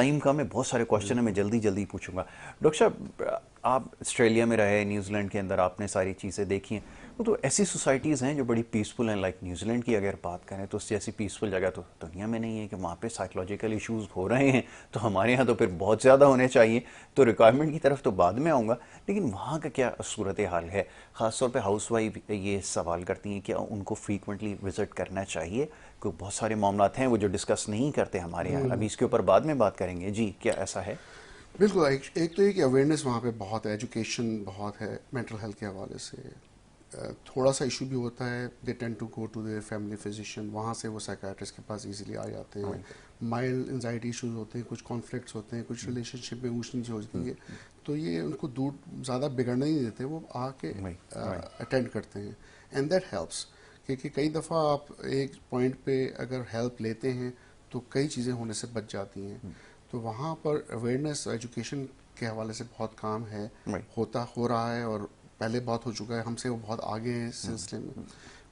Time कम है, बहुत सारे क्वेश्चन है, मैं जल्दी जल्दी पूछूंगा। डॉक्टर साहब, आप ऑस्ट्रेलिया में रहे, न्यूजीलैंड के अंदर आपने सारी चीज़ें देखी हैं, वो तो ऐसी सोसाइटीज़ हैं जो बड़ी पीसफुल हैं। लाइक न्यूजीलैंड की अगर बात करें तो उससे ऐसी पीसफुल जगह तो दुनिया में नहीं है कि वहाँ पे साइकोलॉजिकल इश्यूज़ हो रहे हैं, तो हमारे यहाँ तो फिर बहुत ज़्यादा होने चाहिए। तो रिक्वायरमेंट की तरफ तो बाद में आऊँगा, लेकिन वहाँ का क्या सूरत हाल है? ख़ासतौर पे हाउस वाइफ ये सवाल करती हैं कि उनको फ्रीक्वेंटली विज़िट करना चाहिए, क्योंकि बहुत सारे मामला हैं वो जो डिस्कस नहीं करते हमारे यहाँ। अभी इसके ऊपर बाद में बात करेंगे जी, क्या ऐसा है? बिल्कुल। एक तो ये कि अवेयरनेस वहाँ पे बहुत है, एजुकेशन बहुत है मेंटल हेल्थ के हवाले से। थोड़ा सा इशू भी होता है, they tend to go to their family physician, वहाँ से वो साइकाट्रिस्ट के पास इजीली आ जाते हैं। माइल्ड एंजाइटी इश्यूज होते हैं, कुछ कॉन्फ्लिक्ट्स होते हैं, कुछ रिलेशनशिप में इमोशनल हो जाती है, तो ये उनको दूर ज़्यादा बिगड़ने नहीं देते, वो आके अटेंड करते हैं। एंड दैट हेल्प्स, क्योंकि कई दफ़ा आप एक पॉइंट पे अगर हेल्प लेते हैं तो कई चीज़ें होने से बच जाती हैं। तो वहाँ पर अवेयरनेस एजुकेशन के हवाले से बहुत काम है, हो रहा है, और पहले बहुत हो चुका है, हमसे वो बहुत आगे हैं इस सिलसिले में।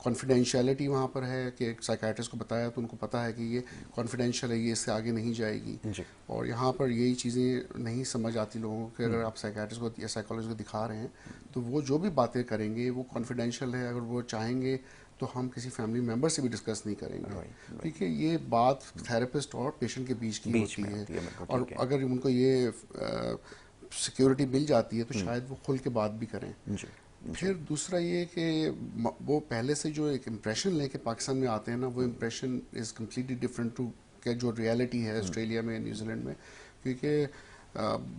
कॉन्फिडेंशियलिटी वहाँ पर है कि एक साइकाट्रिस्ट को बताया तो उनको पता है कि ये कॉन्फिडेंशियल है, ये इससे आगे नहीं जाएगी। जी। और यहाँ पर यही चीज़ें नहीं समझ आती लोगों को कि अगर आप साइकाट्रिस्ट को या साइकोलॉजिस्ट को दिखा रहे हैं तो वो जो भी बातें करेंगे वो कॉन्फिडेंशियल है, अगर वो चाहेंगे तो हम किसी फैमिली मेम्बर से भी डिस्कस नहीं करेंगे, क्योंकि ये बात थेरेपिस्ट और पेशेंट के बीच की बीच होती में है। होती है, बिल्कुल और ठीक है। अगर उनको ये सिक्योरिटी मिल जाती है तो शायद वो खुल के बात भी करें। जी। जी। फिर दूसरा ये कि वो पहले से जो एक इम्प्रेशन लेके पाकिस्तान में आते हैं ना, वो impression is completely different to क्या जो रियलिटी है ऑस्ट्रेलिया में, न्यूजीलैंड में। क्योंकि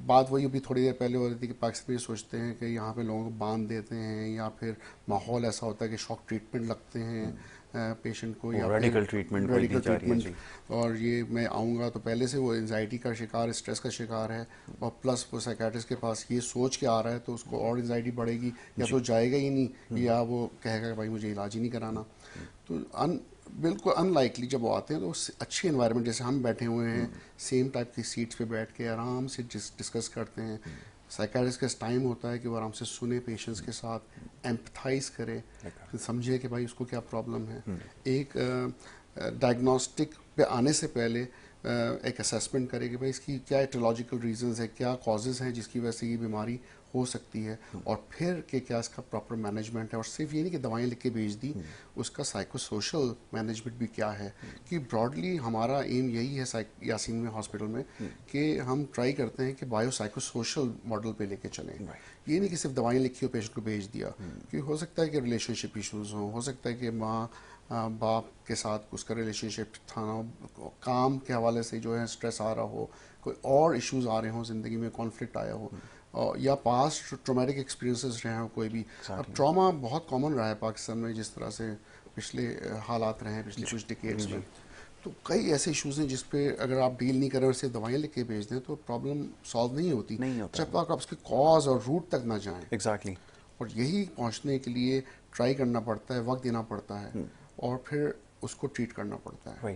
बात वही अभी थोड़ी देर पहले हो रही थी कि पाकिस्तान में ये सोचते हैं कि यहाँ पे लोगों को बांध देते हैं, या फिर माहौल ऐसा होता है कि शॉक ट्रीटमेंट लगते हैं पेशेंट को, वो या फिर रेडिकल ट्रीटमेंट कोई दी रेडिकल जा रही है ट्रीटमेंट। जी। और ये मैं आऊँगा तो पहले से वो एंजाइटी का शिकार, स्ट्रेस का शिकार है, और प्लस वो साइकाट्रिस्ट के पास ये सोच के आ रहा है तो उसको और एंजाइटी बढ़ेगी, या जी। तो जाएगा ही नहीं, या वो कहेगा कि भाई मुझे इलाज ही नहीं कराना। तो बिल्कुल अनलाइकली जब वो आते हैं तो अच्छी एनवायरनमेंट, जैसे हम बैठे हुए हैं सेम टाइप की सीट्स पे बैठ के आराम से डिस्कस करते हैं। साइकाट्रिस्ट का टाइम होता है कि वो आराम से सुने पेशेंट्स के साथ, एम्पथाइज करे, फिर समझे कि भाई उसको क्या प्रॉब्लम है। एक डायग्नोस्टिक पे आने से पहले एक असेसमेंट करे कि भाई इसकी क्या एटियोलॉजिकल रीजंस है, क्या कॉजेज़ हैं जिसकी वजह से ये बीमारी हो सकती है, और फिर कि क्या इसका प्रॉपर मैनेजमेंट है। और सिर्फ ये नहीं कि दवाएं लिख के भेज दी, उसका साइको सोशल मैनेजमेंट भी क्या है। कि ब्रॉडली हमारा एम यही है यासीन में हॉस्पिटल में, कि हम ट्राई करते हैं कि बायो साइको सोशल मॉडल पे लेके चलें। ये नहीं कि सिर्फ दवाएं लिखी हो पेशेंट को भेज दिया, कि हो सकता है कि रिलेशनशिप इशूज़ हो सकता है कि माँ बाप के साथ उसका रिलेशनशिप था ना, काम के हवाले से जो है स्ट्रेस आ रहा हो, कोई और इश्यूज आ रहे हों ज़िंदगी में, कॉन्फ्लिक्ट आया हो, या पास्ट ट्रॉमेटिक एक्सपीरियंसेस रहे हों कोई भी। अब एग्जैक्टली। ट्रॉमा बहुत कॉमन रहा है पाकिस्तान में, जिस तरह से पिछले हालात रहे हैं पिछले कुछ डिकेड्स में। जी। तो कई ऐसे इश्यूज हैं जिस पे अगर आप डील नहीं करें और सिर्फ दवाइयाँ लिख के भेज दें तो प्रॉब्लम सॉल्व नहीं होती, नहीं होता जब है। तक आप उसके कॉज और रूट तक ना जाएं। एग्जैक्टली। और यही पहुंचने के लिए ट्राई करना पड़ता है, वक्त देना पड़ता है, और फिर उसको ट्रीट करना पड़ता है। वही।